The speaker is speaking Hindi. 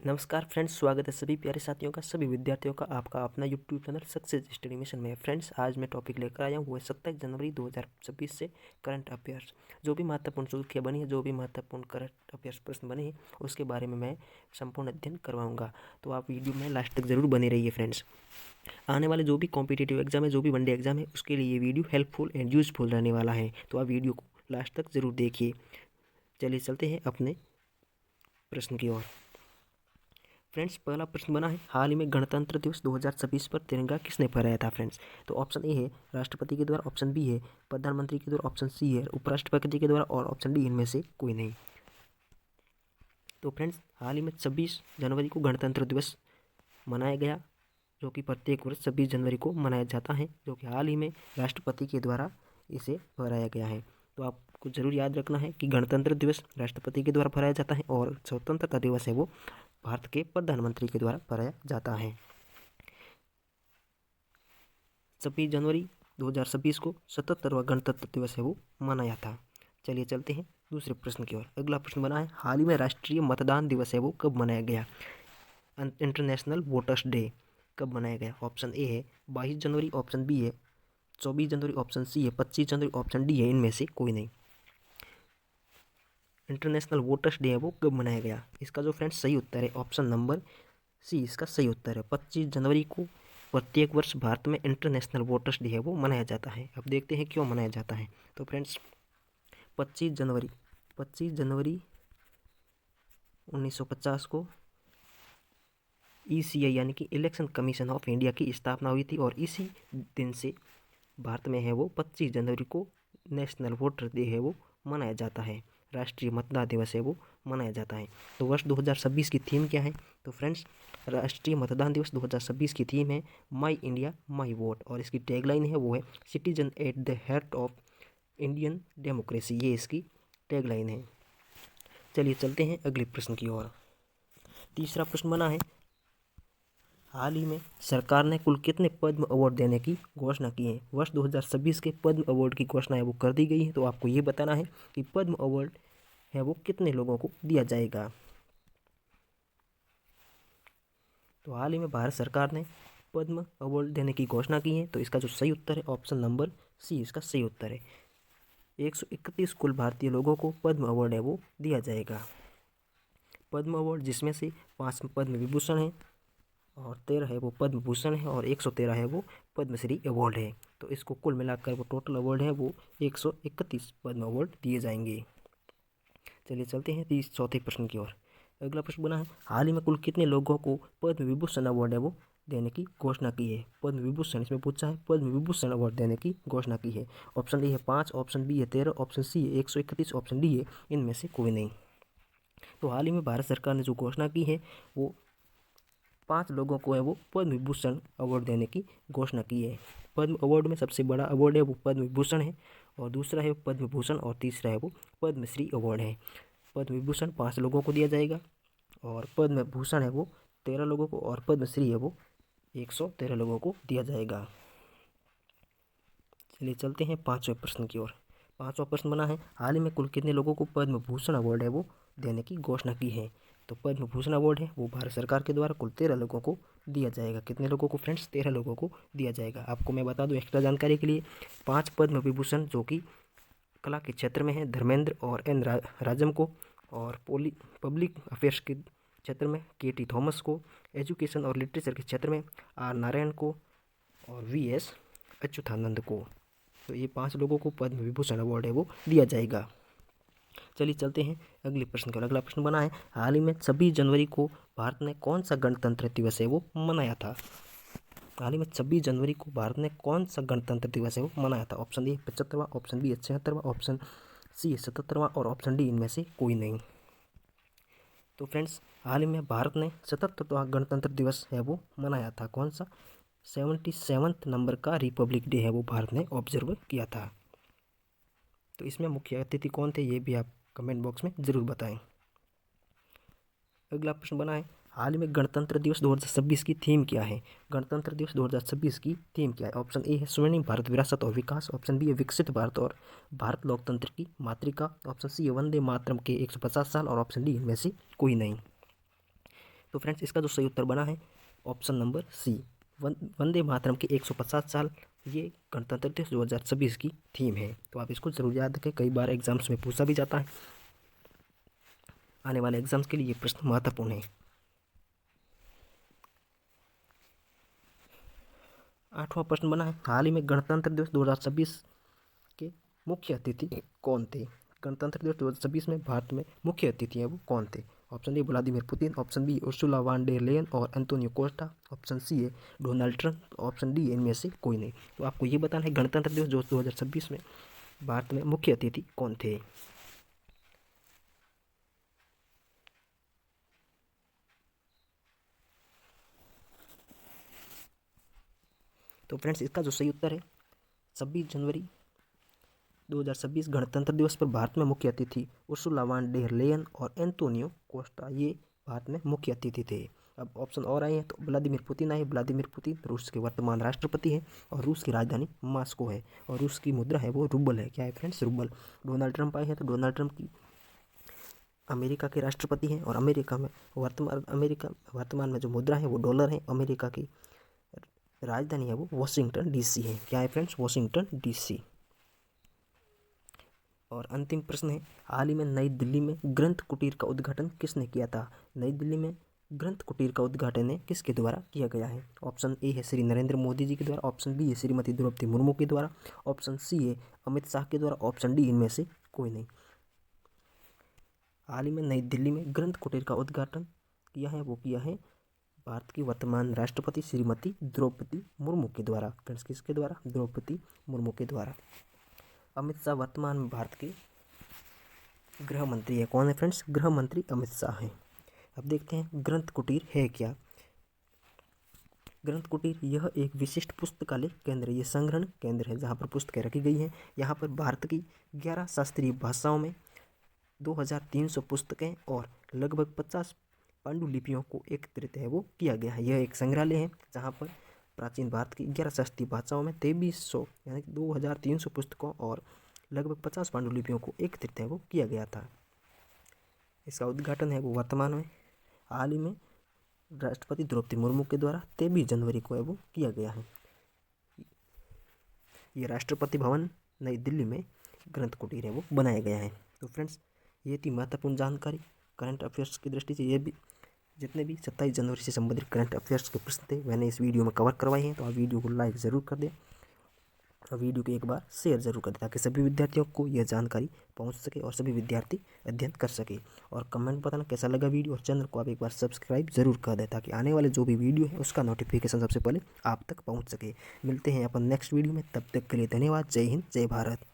नमस्कार फ्रेंड्स, स्वागत है सभी प्यारे साथियों का, सभी विद्यार्थियों का आपका अपना YouTube channel success study mission में। फ्रेंड्स, आज मैं टॉपिक लेकर आया हूँ वो है 27 जनवरी 2026 से करंट अफेयर्स। जो भी महत्वपूर्ण सुर्खियाँ बनी है, जो भी महत्वपूर्ण करंट अफेयर्स प्रश्न बने हैं, उसके बारे में मैं संपूर्ण अध्ययन करवाऊँगा। तो आप वीडियो में लास्ट तक जरूर बने रहिए फ्रेंड्स। आने वाले जो भी कॉम्पिटिटिव एग्जाम है, जो भी वनडे एग्जाम है, उसके लिए ये वीडियो हेल्पफुल एंड यूजफुल रहने वाला है। तो आप वीडियो को लास्ट तक जरूर देखिए। चलिए चलते हैं अपने प्रश्न की ओर। फ्रेंड्स, पहला प्रश्न बना है, हाल ही में गणतंत्र दिवस 2026 पर तिरंगा किसने फहराया था फ्रेंड्स? तो ऑप्शन ए है राष्ट्रपति के द्वारा, ऑप्शन बी है प्रधानमंत्री के द्वारा, ऑप्शन सी है उपराष्ट्रपति के द्वारा और ऑप्शन डी इनमें से कोई नहीं। तो फ्रेंड्स, हाल ही में 26 जनवरी को गणतंत्र दिवस मनाया गया, जो कि प्रत्येक वर्ष 26 जनवरी को मनाया जाता है, जो कि हाल ही में राष्ट्रपति के द्वारा इसे फहराया गया है। तो आपको जरूर याद रखना है कि गणतंत्र दिवस राष्ट्रपति के द्वारा फहराया जाता है और स्वतंत्रता दिवस है वो भारत के प्रधानमंत्री के द्वारा फहराया जाता है। 26 जनवरी 2026 को 77वां गणतंत्र दिवस है वो मनाया था। चलिए चलते हैं दूसरे प्रश्न की ओर। अगला प्रश्न बना है, हाल ही में राष्ट्रीय मतदान दिवस है वो कब मनाया गया? इंटरनेशनल वोटर्स डे कब मनाया गया? ऑप्शन ए है 22 जनवरी, ऑप्शन बी है 24 जनवरी, ऑप्शन सी है 25 जनवरी, ऑप्शन डी है इनमें से कोई नहीं। इंटरनेशनल वोटर्स डे है वो कब मनाया गया? इसका जो फ्रेंड्स सही उत्तर है ऑप्शन नंबर सी, इसका सही उत्तर है 25 जनवरी को प्रत्येक वर्ष भारत में इंटरनेशनल वोटर्स डे है वो मनाया जाता है। अब देखते हैं क्यों मनाया जाता है। तो फ्रेंड्स, 25 जनवरी 1950 को ECI यानी कि इलेक्शन कमीशन ऑफ इंडिया की स्थापना हुई थी और इसी दिन से भारत में है वो 25 जनवरी को नेशनल वोटर डे है वो मनाया जाता है, राष्ट्रीय मतदान दिवस है वो मनाया जाता है। तो वर्ष 2026 की थीम क्या है? तो फ्रेंड्स, राष्ट्रीय मतदान दिवस 2026 की थीम है माई इंडिया माई वोट और इसकी टैगलाइन है वो है citizen at the heart of Indian democracy. ये इसकी टैगलाइन है। चलिए चलते हैं अगले प्रश्न की ओर। तीसरा प्रश्न बना है, हाल ही में सरकार ने कुल कितने पद्म अवार्ड देने की घोषणा की है? वर्ष 2026 के पद्म अवार्ड की घोषणा है वो कर दी गई है। तो आपको ये बताना है कि पद्म अवार्ड है वो कितने लोगों को दिया जाएगा। तो हाल ही में भारत सरकार ने पद्म अवार्ड देने की घोषणा की है। तो इसका जो सही उत्तर है ऑप्शन नंबर सी, इसका सही उत्तर है 131 कुल भारतीय लोगों को पद्म अवार्ड है वो दिया जाएगा। पद्म अवार्ड जिसमें से 5 पद्म विभूषण है और 13 है वो पद्म भूषण है और 113 है वो पद्मश्री अवार्ड है। तो इसको कुल मिलाकर वो टोटल अवार्ड है वो 131 पद्म अवार्ड दिए जाएंगे। चलिए चलते हैं चौथे प्रश्न की ओर। अगला प्रश्न बना है, हाल ही में कुल कितने लोगों को पद्म विभूषण अवार्ड है वो देने की घोषणा की है? पद्म विभूषण इसमें पूछा है, पद्म विभूषण अवार्ड देने की घोषणा की है। ऑप्शन ए है 5, ऑप्शन बी है 13, ऑप्शन सी है 131, ऑप्शन डी है इनमें से कोई नहीं। तो हाल ही में भारत सरकार ने जो घोषणा की है वो 5 लोगों को है वो पद्म विभूषण अवार्ड देने की घोषणा की है। पद्म अवार्ड में सबसे बड़ा अवार्ड है वो पद्म विभूषण है और दूसरा है पद्म भूषण और तीसरा है वो पद्मश्री अवार्ड है। पद्म विभूषण 5 लोगों को दिया जाएगा और पद्म भूषण है वो 13 लोगों को और पद्मश्री है वो 113 लोगों को दिया जाएगा। चलिए चलते हैं पाँचवें प्रश्न की ओर। पाँचवा प्रश्न बना है, हाल ही में कुल कितने लोगों को पद्म भूषण अवार्ड है वो देने की घोषणा की है? तो पद्म भूषण अवार्ड है वो भारत सरकार के द्वारा कुल 13 लोगों को दिया जाएगा। कितने लोगों को फ्रेंड्स? 13 लोगों को दिया जाएगा। आपको मैं बता दूं एक्स्ट्रा जानकारी के लिए, 5 पद्म विभूषण जो कि कला के क्षेत्र में है धर्मेंद्र और एन राजम को, और पब्लिक अफेयर्स के क्षेत्र में KT थॉमस को, एजुकेशन और लिटरेचर के क्षेत्र में R नारायण को और VS अच्युतानंद को। तो ये 5 लोगों को पद्म विभूषण अवार्ड है वो दिया जाएगा। चलिए चलते हैं अगले प्रश्न का। अगला प्रश्न बना है, हाल ही में 26 जनवरी को भारत ने कौन सा गणतंत्र दिवस है वो मनाया था? हाल ही में 26 जनवरी को भारत ने कौन सा गणतंत्र दिवस है वो मनाया था? ऑप्शन ए 75वां, ऑप्शन बी 76वां, ऑप्शन सी 77वां और ऑप्शन डी इनमें से कोई नहीं। तो फ्रेंड्स, हाल ही में भारत ने 77वां गणतंत्र दिवस है वो मनाया था। कौन सा? 77th नंबर का रिपब्लिक डे है वो भारत ने ऑब्जर्व किया था। तो इसमें मुख्य अतिथि कौन थे ये भी आप कमेंट बॉक्स में ज़रूर बताएं। अगला प्रश्न बना है, हाल ही में गणतंत्र दिवस 2026 की थीम क्या है? गणतंत्र दिवस 2026 की थीम क्या है? ऑप्शन ए है स्वर्णिम भारत विरासत और विकास, ऑप्शन बी है विकसित भारत और भारत लोकतंत्र की मातृका, ऑप्शन सी है वंदे मातरम के 150 साल और ऑप्शन डी इनमें से कोई नहीं। तो फ्रेंड्स इसका जो सही उत्तर बना है option number C, Vande Mataram के 150 साल, ये गणतंत्र दिवस 2026 की थीम है। तो आप इसको जरूर याद रखें, कई बार एग्जाम्स में पूछा भी जाता है। आने वाले एग्जाम्स के लिए ये प्रश्न महत्वपूर्ण है। 8वां प्रश्न बना है, हाल ही में गणतंत्र दिवस 2026 के मुख्य अतिथि कौन थे? गणतंत्र दिवस 2026 में भारत में मुख्य अतिथि हैं वो कौन थे? Option A Vladimir Putin, option B Ursula von der Leyen और एंटोनियो कोस्टा, ऑप्शन सी है डोनाल्ड ट्रंप, ऑप्शन डी इनमें से कोई नहीं। तो आपको ये बताना है गणतंत्र दिवस 2026 में भारत में मुख्य अतिथि कौन थे। तो फ्रेंड्स इसका जो सही उत्तर है 26 जनवरी 2026 गणतंत्र दिवस पर भारत में मुख्य अतिथि उर्सुला वान डेर लेयन और एंटोनियो कोस्टा, ये भारत में मुख्य अतिथि थे। अब ऑप्शन और आए हैं, तो व्लादिमीर पुतिन आए। व्लादिमीर पुतिन रूस के वर्तमान राष्ट्रपति हैं और रूस की राजधानी मॉस्को है और रूस की मुद्रा है वो रूबल है। क्या है फ्रेंड्स? रूबल। डोनाल्ड ट्रंप आए हैं, तो डोनाल्ड ट्रंप की अमेरिका के राष्ट्रपति हैं और अमेरिका में वर्तमान में जो मुद्रा है वो डॉलर है। अमेरिका की राजधानी है वो वॉशिंगटन डीसी है। क्या है फ्रेंड्स? Washington DC. और अंतिम प्रश्न है, हाल ही में नई दिल्ली में ग्रंथ कुटीर का उद्घाटन किसने किया था? नई दिल्ली में ग्रंथ कुटीर का उद्घाटन किसके द्वारा किया गया है? ऑप्शन ए है श्री नरेंद्र मोदी जी के द्वारा, ऑप्शन बी है श्रीमती द्रौपदी मुर्मू के द्वारा, ऑप्शन सी है अमित शाह के द्वारा, ऑप्शन डी इनमें से कोई नहीं। हाल ही में नई दिल्ली में ग्रंथ कुटीर का उद्घाटन किया है वो किया है भारत की वर्तमान राष्ट्रपति श्रीमती द्रौपदी मुर्मू के द्वारा। फ्रेंड्स किसके द्वारा? द्रौपदी मुर्मू के द्वारा। अमित शाह वर्तमान में भारत के गृह मंत्री है। कौन है फ्रेंड्स? गृह मंत्री अमित शाह हैं। अब देखते हैं ग्रंथ कुटीर है क्या। ग्रंथ कुटीर यह एक विशिष्ट पुस्तकालय केंद्र, ये संग्रहण केंद्र है जहाँ पर पुस्तकें रखी गई हैं। यहाँ पर भारत की 11 शास्त्रीय भाषाओं में 2300 पुस्तकें और लगभग 50 पांडुलिपियों को एकत्रित है वो किया गया है। यह एक संग्रहालय है जहाँ पर प्राचीन भारत की 11 शास्त्रीय भाषाओं में 2300 यानी 2300 पुस्तकों और लगभग 50 पांडुलिपियों को एकत्रित है वो किया गया था। इसका उद्घाटन है वो वर्तमान में हाल ही में राष्ट्रपति द्रौपदी मुर्मू के द्वारा 23 जनवरी को है वो किया गया है। ये राष्ट्रपति भवन नई दिल्ली में ग्रंथ कुटीर है वो बनाया गया है। तो फ्रेंड्स ये थी महत्वपूर्ण जानकारी करंट अफेयर्स की दृष्टि से। ये भी जितने भी 27 जनवरी से संबंधित करंट अफेयर्स के प्रश्न थे मैंने इस वीडियो में कवर करवाए हैं। तो आप वीडियो को लाइक ज़रूर कर दें और वीडियो को एक बार शेयर जरूर कर दें ताकि सभी विद्यार्थियों को यह जानकारी पहुंच सके और सभी विद्यार्थी अध्ययन कर सके। और कमेंट बताना कैसा लगा वीडियो और चैनल को आप एक बार सब्सक्राइब जरूर कर दें ताकि आने वाले जो भी वीडियो है उसका नोटिफिकेशन सबसे पहले आप तक पहुँच सके। मिलते हैं अपन नेक्स्ट वीडियो में, तब तक के लिए धन्यवाद। जय हिंद, जय भारत।